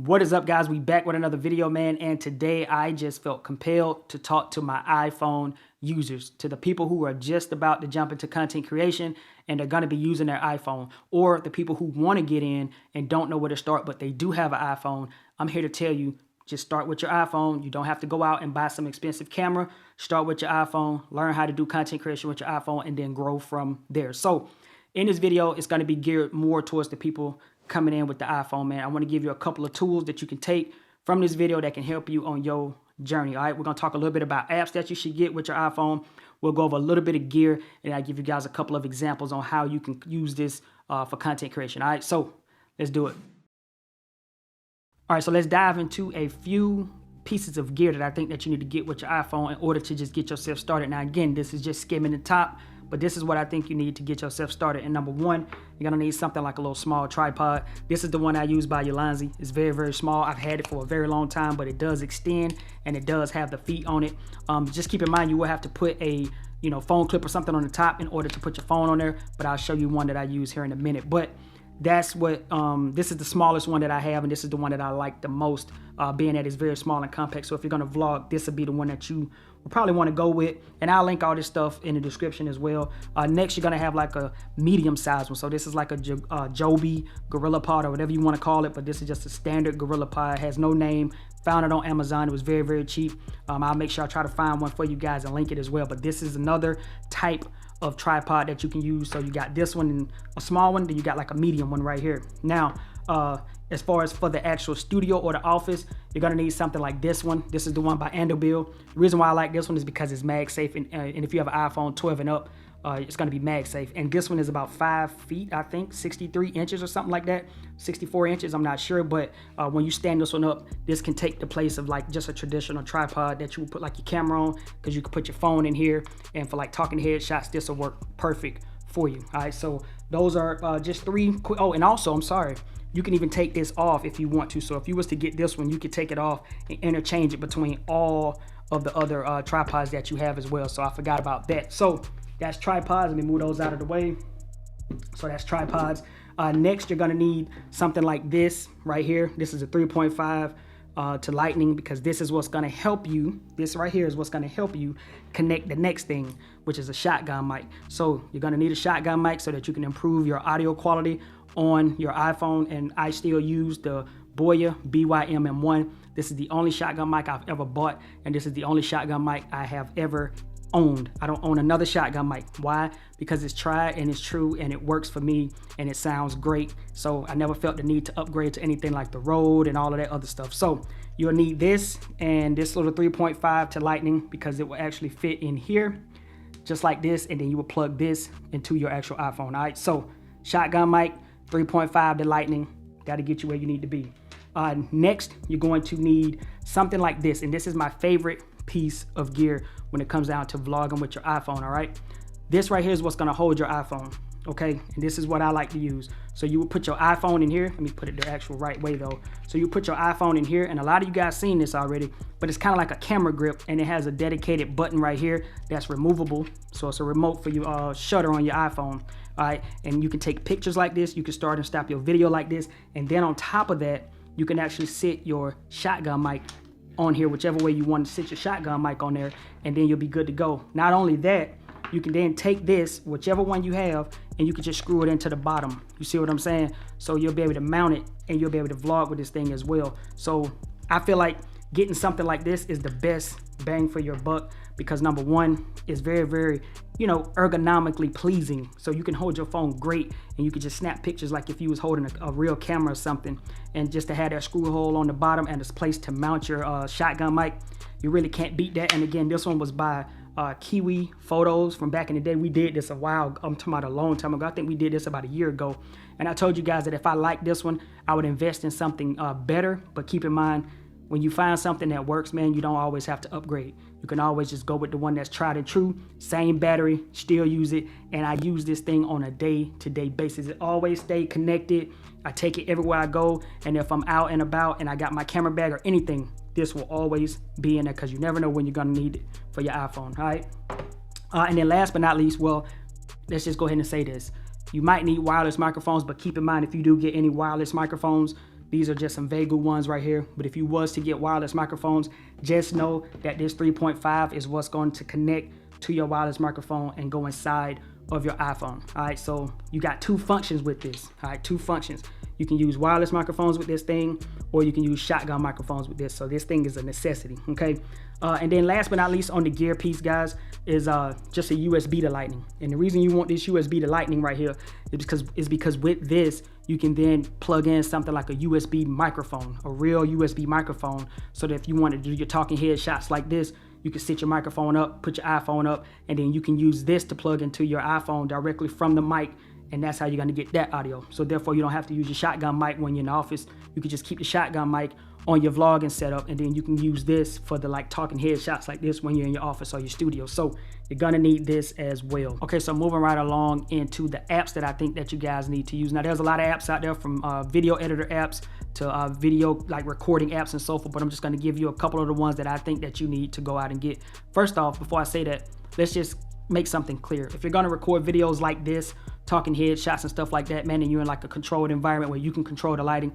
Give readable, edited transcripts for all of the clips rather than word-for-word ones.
What is up, guys? We back with another video, man. And today I just felt compelled to talk to my iPhone users, to the people who are just about to jump into content creation and they're going to be using their iPhone, or the people who want to get in and don't know where to start, but they do have an iPhone. I'm here to tell you, just start with your iPhone. You don't have to go out and buy some expensive camera. Start with your iPhone, learn how to do content creation with your iPhone, and then grow from there. So in this video, it's going to be geared more towards the people coming in with the iPhone, man. I want to give you a couple of tools that you can take from this video that can help you on your journey. All right, we're going to talk a little bit about apps that you should get with your iPhone. We'll go over a little bit of gear, and I'll give you guys a couple of examples on how you can use this for content creation. All right, so let's do it. All right, so let's dive into a few pieces of gear that I think that you need to get with your iPhone in order to just get yourself started. Now, again, this is just skimming the top, but this is what I think you need to get yourself started. And number one, you're gonna need something like a little small tripod. This is the one I use by Ulanzi. It's very, very small. I've had it for a very long time, but it does extend and it does have the feet on it. Just keep in mind, you will have to put a phone clip or something on the top in order to put your phone on there, but I'll show you one that I use here in a minute. But that's what, this is the smallest one that I have, and this is the one that I like the most, being that it's very small and compact. So if you're gonna vlog, this will be the one that you will probably wanna go with, and I'll link all this stuff in the description as well. Next, you're gonna have like a medium sized one. So this is like a Joby Gorilla Pod or whatever you wanna call it, but this is just a standard Gorilla Pod. It has no name. Found it on Amazon. It was very, very cheap. I'll make sure I try to find one for you guys and link it as well. But this is another type of tripod that you can use. So you got this one and a small one, then you got like a medium one right here. Now, as far as for the actual studio or the office, you're gonna need something like this one. This is the one by Andobil. The reason why I like this one is because it's MagSafe, and if you have an iPhone 12 and up, it's gonna be MagSafe. And this one is about 5 feet, I think, 63 inches or something like that. 64 inches, I'm not sure, but when you stand this one up, this can take the place of like just a traditional tripod that you would put like your camera on, because you can put your phone in here, and for like talking headshots, this will work perfect for you. All right, so those are just three quick. Oh, and also, I'm sorry, you can even take this off if you want to. So if you was to get this one, you could take it off and interchange it between all of the other tripods that you have as well. So I forgot about that. So that's tripods. Let me move those out of the way. So that's tripods. Next, you're gonna need something like this right here. This is a 3.5 to Lightning, because this is what's gonna help you. This right here is what's gonna help you connect the next thing, which is a shotgun mic. So you're gonna need a shotgun mic so that you can improve your audio quality on your iPhone. And I still use the Boya BYM-M1. This is the only shotgun mic I've ever bought, and this is the only shotgun mic I have ever owned. I don't own another shotgun mic. Why? Because it's tried and it's true and it works for me and it sounds great. So I never felt the need to upgrade to anything like the Rode and all of that other stuff. So you'll need this and this little 3.5 to Lightning, because it will actually fit in here just like this, and then you will plug this into your actual iPhone. All right, so shotgun mic, 3.5 to Lightning, got to get you where you need to be. Next, you're going to need something like this, and this is my favorite piece of gear when it comes down to vlogging with your iPhone. All right, this right here is what's going to hold your iPhone. Okay, and this is what I like to use. So you would put your iPhone in here. Let me put it the actual right way though. So you put your iPhone in here, and a lot of you guys seen this already, but it's kind of like a camera grip, and it has a dedicated button right here that's removable. So it's a remote for your shutter on your iPhone. All right, and you can take pictures like this. You can start and stop your video like this, and then on top of that, you can actually sit your shotgun mic on here, whichever way you want to sit your shotgun mic on there, and then you'll be good to go. Not only that, you can then take this, whichever one you have, and you can just screw it into the bottom. You see what I'm saying? So you'll be able to mount it, and you'll be able to vlog with this thing as well. So I feel like getting something like this is the best bang for your buck, because number one, it's very, very, ergonomically pleasing. So you can hold your phone great, and you can just snap pictures like if you was holding a real camera or something. And just to have that screw hole on the bottom and this place to mount your shotgun mic, you really can't beat that. And again, this one was by Kiwi Photos from back in the day. We did this a while, I'm talking about a long time ago. I think we did this about a year ago. And I told you guys that if I liked this one, I would invest in something better. But keep in mind, when you find something that works, man, you don't always have to upgrade. You can always just go with the one that's tried and true. Same battery, still use it. And I use this thing on a day-to-day basis. It always stay connected. I take it everywhere I go. And if I'm out and about and I got my camera bag or anything, this will always be in there, because you never know when you're gonna need it for your iPhone, all right? And then last but not least, well, let's just go ahead and say this. You might need wireless microphones, but keep in mind, if you do get any wireless microphones, These are just some Vegu ones right here. But if you was to get wireless microphones, just know that this 3.5 is what's going to connect to your wireless microphone and go inside of your iPhone. All right, so you got two functions with this. All right, two functions. You can use wireless microphones with this thing, or you can use shotgun microphones with this. So this thing is a necessity, okay? And then last but not least on the gear piece, guys, is just a USB to Lightning. And the reason you want this USB to Lightning right here is because with this, you can then plug in something like a USB microphone, a real USB microphone, so that if you want to do your talking head shots like this, you can sit your microphone up, put your iPhone up, and then you can use this to plug into your iPhone directly from the mic, and that's how you're gonna get that audio. So therefore, you don't have to use your shotgun mic when you're in the office. You can just keep the shotgun mic on your vlogging setup, and then you can use this for the like talking head shots like this when you're in your office or your studio. So you're gonna need this as well. Okay, so moving right along into the apps that I think that you guys need to use. Now there's a lot of apps out there, from video editor apps to video like recording apps and so forth, but I'm just gonna give you a couple of the ones that I think that you need to go out and get. First off, before I say that, let's just make something clear. If you're gonna record videos like this, talking head shots and stuff like that, man, and you're in like a controlled environment where you can control the lighting,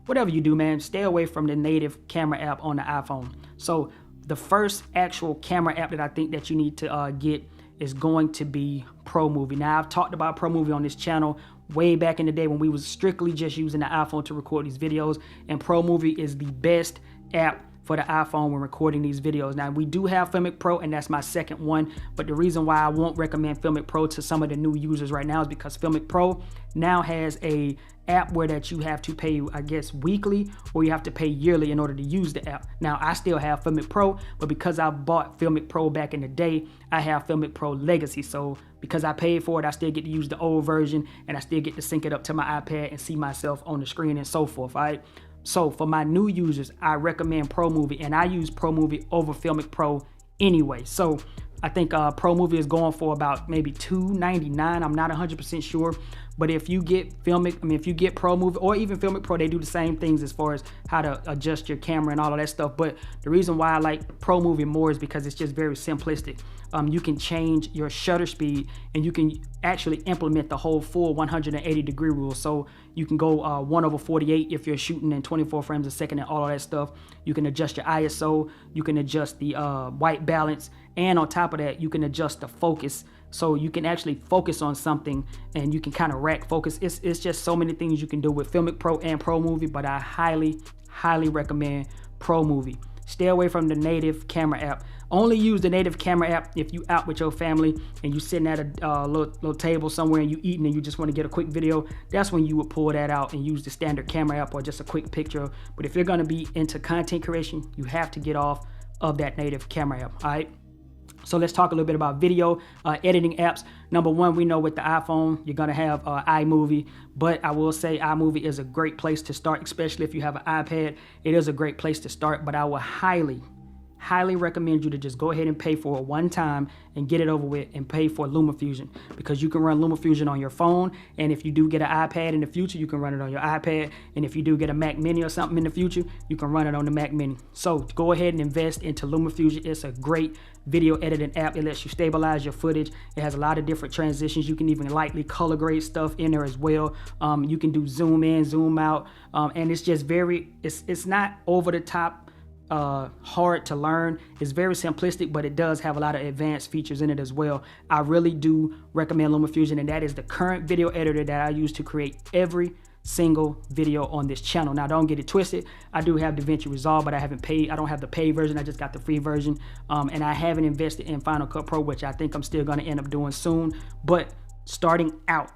whatever you do, man, stay away from the native camera app on the iPhone. So the first actual camera app that I think that you need to get is going to be ProMovie. Now, I've talked about ProMovie on this channel way back in the day when we was strictly just using the iPhone to record these videos, and ProMovie is the best app for the iPhone when recording these videos. Now, we do have Filmic Pro, and that's my second one, but the reason why I won't recommend Filmic Pro to some of the new users right now is because Filmic Pro now has a app where that you have to pay, I guess, weekly, or you have to pay yearly in order to use the app. Now, I still have Filmic Pro, but because I bought Filmic Pro back in the day, I have Filmic Pro Legacy. So because I paid for it, I still get to use the old version, and I still get to sync it up to my iPad and see myself on the screen and so forth, all right? So for my new users, I recommend ProMovie, and I use ProMovie over Filmic Pro anyway. So I think ProMovie is going for about maybe $2.99. I'm not 100% sure, but if you get if you get ProMovie or even Filmic Pro, they do the same things as far as how to adjust your camera and all of that stuff. But the reason why I like ProMovie more is because it's just very simplistic. You can change your shutter speed, and you can actually implement the whole full 180-degree rule. So you can go 1/48 if you're shooting in 24 frames a second and all of that stuff. You can adjust your ISO, you can adjust the white balance, and on top of that, you can adjust the focus. So you can actually focus on something, and you can kind of rack focus. It's just so many things you can do with Filmic Pro and ProMovie, but I highly recommend ProMovie. Stay away from the native camera app. Only use the native camera app if you out with your family and you sitting at a little table somewhere and you eating and you just want to get a quick video. That's when you would pull that out and use the standard camera app or just a quick picture. But if you're going to be into content creation, you have to get off of that native camera app, all right? So let's talk a little bit about video editing apps. Number one, we know with the iPhone, you're gonna have iMovie, but I will say iMovie is a great place to start, especially if you have an iPad. It is a great place to start, but I will highly recommend you to just go ahead and pay for it one time and get it over with, and pay for LumaFusion, because you can run LumaFusion on your phone, and if you do get an iPad in the future, you can run it on your iPad, and if you do get a Mac Mini or something in the future, you can run it on the Mac Mini. So go ahead and invest into LumaFusion. It's a great video editing app. It lets you stabilize your footage. It has a lot of different transitions. You can even lightly color grade stuff in there as well. You can do zoom in, zoom out, and it's just it's not over the top hard to learn. It's very simplistic, but it does have a lot of advanced features in it as well. I really do recommend LumaFusion, and that is the current video editor that I use to create every single video on this channel. Now, don't get it twisted. I do have DaVinci Resolve, but I don't have the paid version. I just got the free version, and I haven't invested in Final Cut Pro, which I think I'm still going to end up doing soon. But starting out,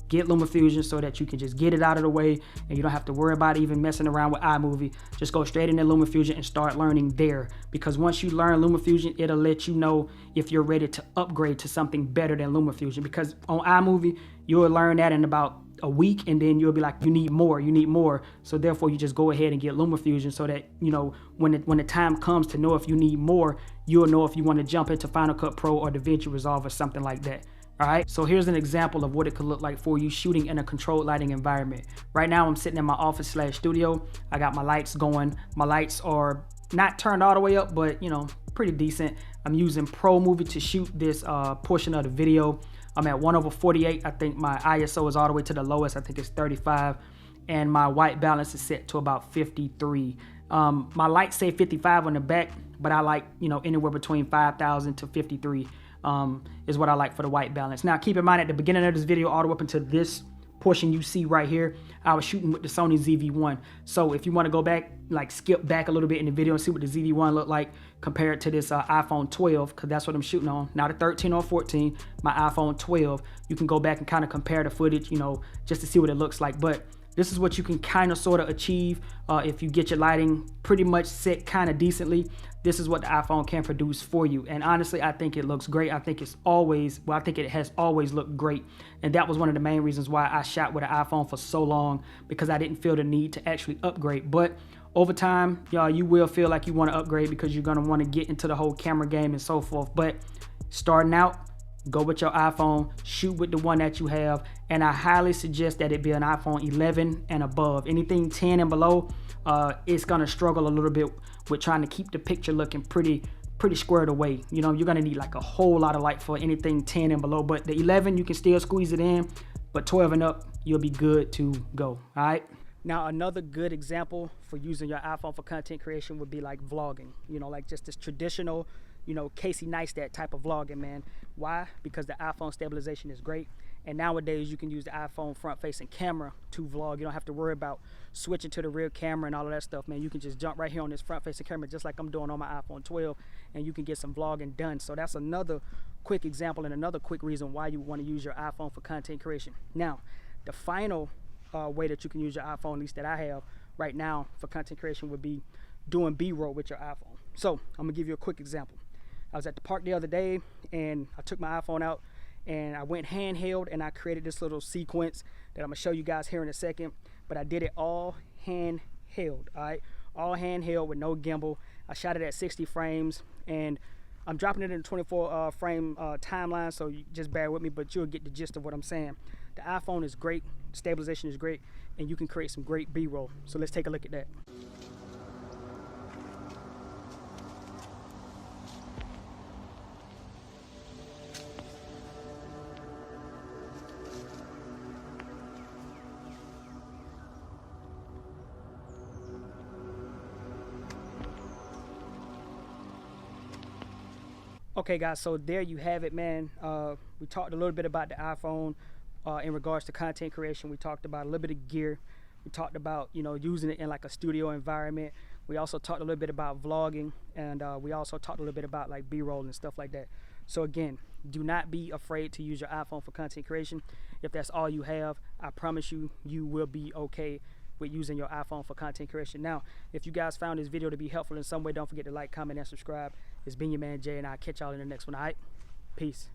get LumaFusion so that you can just get it out of the way and you don't have to worry about even messing around with iMovie. Just go straight into LumaFusion and start learning there, because once you learn LumaFusion, it'll let you know if you're ready to upgrade to something better than LumaFusion, because on iMovie, you'll learn that in about a week, and then you'll be like, you need more. So therefore, you just go ahead and get LumaFusion so that, you know, when the time comes to know if you need more, you'll know if you want to jump into Final Cut Pro or DaVinci Resolve or something like that. All right, so here's an example of what it could look like for you shooting in a controlled lighting environment. Right now, I'm sitting in my office/studio. I got my lights going. My lights are not turned all the way up, but, you know, pretty decent. I'm using ProMovie to shoot this portion of the video. I'm at 1/48. I think my ISO is all the way to the lowest. I think it's 35. and my white balance is set to about 53. My lights say 55 on the back, but I like, you know, anywhere between 5,000 to 53 is what I like for the white balance. Now, keep in mind at the beginning of this video, all the way up until this portion you see right here, I was shooting with the Sony ZV-1. So if you want to go back, like skip back a little bit in the video and see what the ZV-1 looked like compared to this iPhone 12, because that's what I'm shooting on. Not a 13 or 14, my iPhone 12. You can go back and kind of compare the footage, you know, just to see what it looks like. But this is what you can kind of sort of achieve if you get your lighting pretty much set kind of decently. This is what the iPhone can produce for you. And honestly, I think it looks great. I think it's always, well, I think it has always looked great. And that was one of the main reasons why I shot with an iPhone for so long, because I didn't feel the need to actually upgrade. But over time, y'all, you will feel like you want to upgrade because you're going to want to get into the whole camera game and so forth. But starting out, go with your iPhone, shoot with the one that you have, and I highly suggest that it be an iPhone 11 and above. Anything 10 and below, it's gonna struggle a little bit with trying to keep the picture looking pretty squared away. You know, you're gonna need like a whole lot of light for anything 10 and below, but the 11, you can still squeeze it in, but 12 and up, you'll be good to go, all right? Now, another good example for using your iPhone for content creation would be like vlogging, you know, like just this traditional, you know, Casey Neistat type of vlogging, man. Why? Because the iPhone stabilization is great. And nowadays you can use the iPhone front facing camera to vlog. You don't have to worry about switching to the rear camera and all of that stuff, man. You can just jump right here on this front facing camera just like I'm doing on my iPhone 12, and you can get some vlogging done. So that's another quick example and another quick reason why you want to use your iPhone for content creation. Now, the final way that you can use your iPhone, at least that I have right now for content creation, would be doing B-roll with your iPhone. So I'm gonna give you a quick example. I was at the park the other day and I took my iPhone out and I went handheld and I created this little sequence that I'm gonna show you guys here in a second, but I did it all handheld, all right? All handheld with no gimbal. I shot it at 60 frames and I'm dropping it in a 24 frame timeline, so you just bear with me, but you'll get the gist of what I'm saying. The iPhone is great, stabilization is great, and you can create some great B-roll. So let's take a look at that. Okay guys, so there you have it, man. We talked a little bit about the iPhone in regards to content creation. We talked about a little bit of gear. We talked about, you know, using it in like a studio environment. We also talked a little bit about vlogging, and we also talked a little bit about like B-roll and stuff like that. So again, do not be afraid to use your iPhone for content creation. If that's all you have, I promise you, you will be okay with using your iPhone for content creation. Now, if you guys found this video to be helpful in some way, don't forget to like, comment, and subscribe. It's been your man Jay, and I'll catch y'all in the next one, all right? Peace.